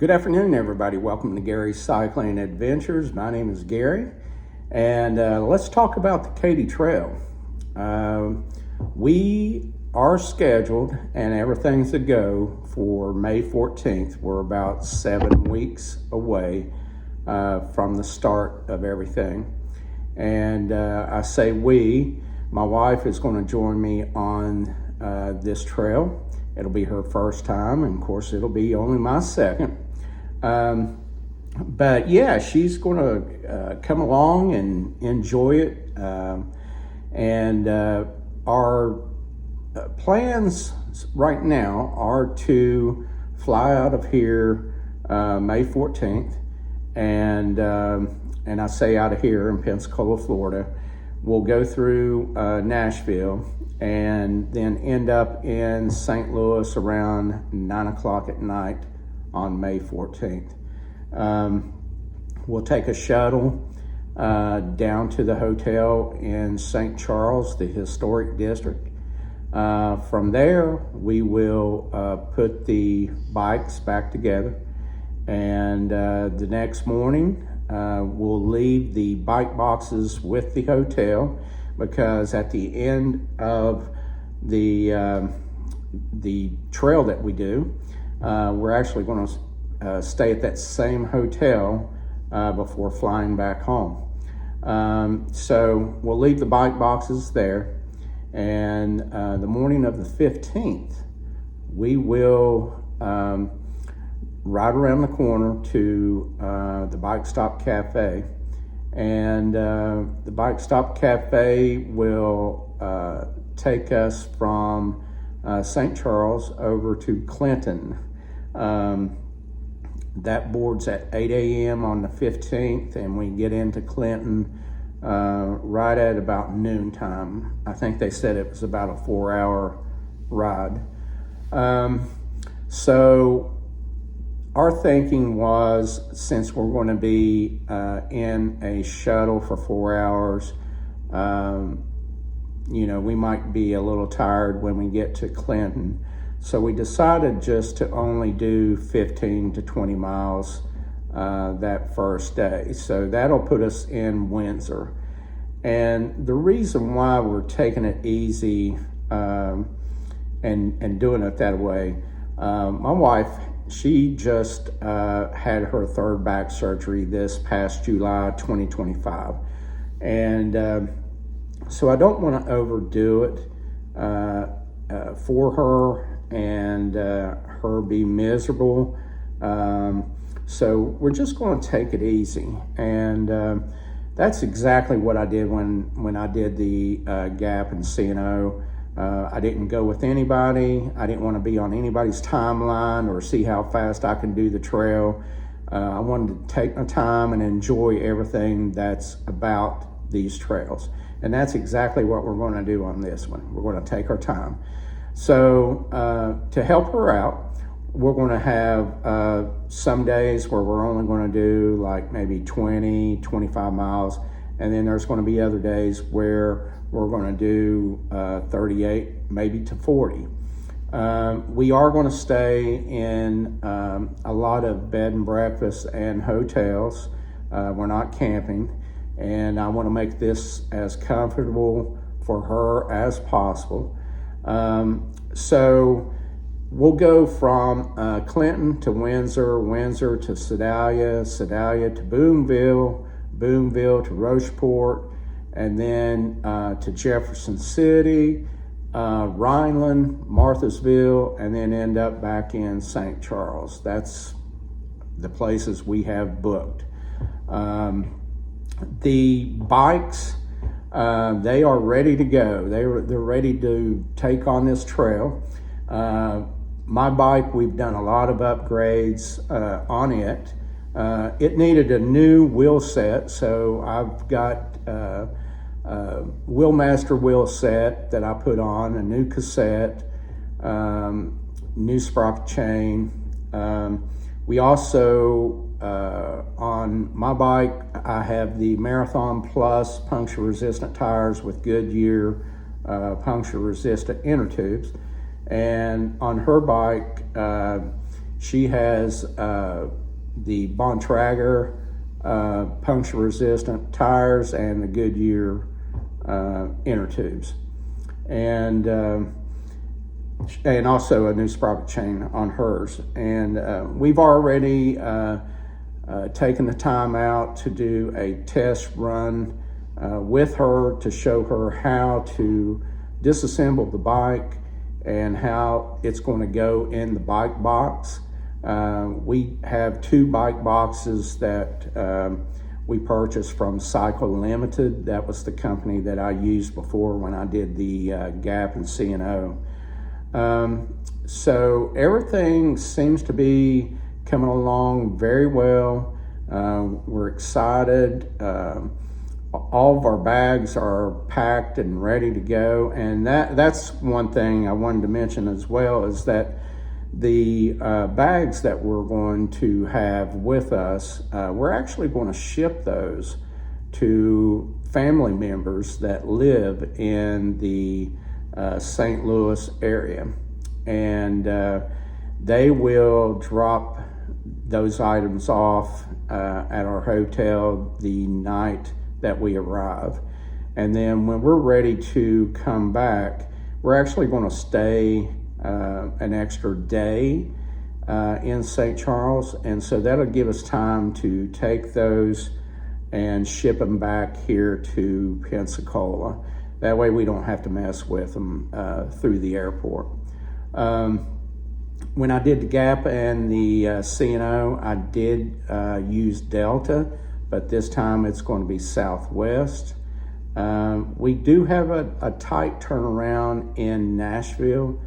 Good afternoon, everybody. Welcome to Gary's Cycling Adventures. My name is Gary, and let's talk about the Katy Trail. We are scheduled, and everything's a go for May 14th. We're about 7 weeks away from the start of everything. And I say we, my wife is going to join me on this trail. It'll be her first time, and of course it'll be only my second. But yeah, she's going to come along and enjoy it. And our plans right now are to fly out of here May 14th, and I say out of here in Pensacola, Florida. We'll go through Nashville and then end up in St. Louis around 9 o'clock at night on May 14th. We'll take a shuttle down to the hotel in St. Charles, the historic district. From there, we will put the bikes back together, and the next morning we'll leave the bike boxes with the hotel, because at the end of the trail that we do, we're actually going to stay at that same hotel before flying back home. So we'll leave the bike boxes there, and the morning of the 15th, we will ride around the corner to the Bike Stop Cafe, and the Bike Stop Cafe will take us from St. Charles over to Clinton. That boards at 8 a.m. on the 15th, and we get into Clinton right at about noontime. I think they said it was about a 4-hour ride. So our thinking was, since we're going to be in a shuttle for 4 hours, we might be a little tired when we get to Clinton. So we decided just to only do 15 to 20 miles that first day. So that'll put us in Windsor. And the reason why we're taking it easy and doing it that way, my wife, she just had her third back surgery this past July 2025. And so I don't want to overdo it for her and her be miserable. So we're just going to take it easy. And that's exactly what I did when I did the Gap and C&O. I didn't go with anybody. I didn't want to be on anybody's timeline or see how fast I can do the trail. I wanted to take my time and enjoy everything that's about these trails. And that's exactly what we're going to do on this one. We're going to take our time. So to help her out, we're going to have some days where we're only going to do like maybe 20, 25 miles. And then there's going to be other days where we're going to do 38, maybe to 40. We are going to stay in a lot of bed and breakfast and hotels. We're not camping. And I want to make this as comfortable for her as possible. So we'll go from Clinton to Windsor, Windsor to Sedalia, Sedalia to Boonville, Boonville to Rocheport, and then to Jefferson City, Rhineland, Marthasville, and then end up back in St. Charles. That's the places we have booked. The bikes, they are ready to go. They're ready to take on this trail. My bike, we've done a lot of upgrades on it. It needed a new wheel set, so I've got a Wheelmaster wheel set that I put on, a new cassette, new sprocket chain. We also, on my bike, I have the Marathon Plus puncture-resistant tires with Goodyear puncture-resistant inner tubes. And on her bike, She has the Bontrager puncture resistant tires and the Goodyear inner tubes, and also a new sprocket chain on hers. And we've already taken the time out to do a test run with her to show her how to disassemble the bike and how it's going to go in the bike box. We have 2 bike boxes that we purchased from Cycle Limited. That was the company that I used before when I did the Gap and C&O. So everything seems to be coming along very well. We're excited. All of our bags are packed and ready to go. And that's one thing I wanted to mention as well, is that the bags that we're going to have with us, we're actually going to ship those to family members that live in the St. Louis area. And they will drop those items off at our hotel the night that we arrive. And then when we're ready to come back, we're actually going to stay an extra day in St. Charles. And so that'll give us time to take those and ship them back here to Pensacola. That way we don't have to mess with them through the airport. When I did the Gap and the C&O, I did use Delta, but this time it's going to be Southwest. We do have a tight turnaround in Nashville.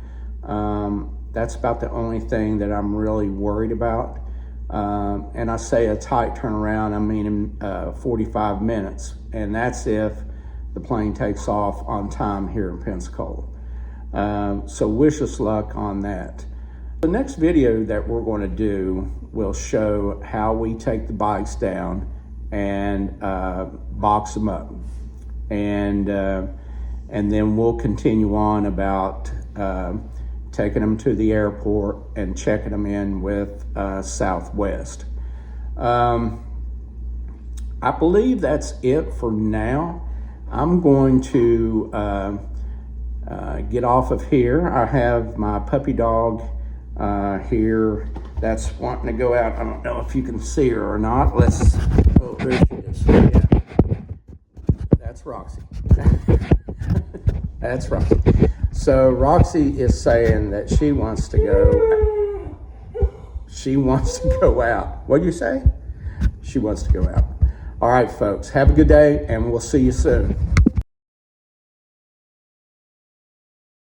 That's about the only thing that I'm really worried about. And I say a tight turnaround, I mean 45 minutes. And that's if the plane takes off on time here in Pensacola. So wish us luck on that. The next video that we're going to do will show how we take the bikes down and box them up. And then we'll continue on about taking them to the airport and checking them in with Southwest. I believe that's it for now. I'm going to get off of here. I have my puppy dog here that's wanting to go out. I don't know if you can see her or not. Oh, there she is. Yeah. That's Roxy. That's Roxy. So Roxy is saying that she wants to go out. What do you say? She wants to go out. All right, folks, have a good day, and we'll see you soon.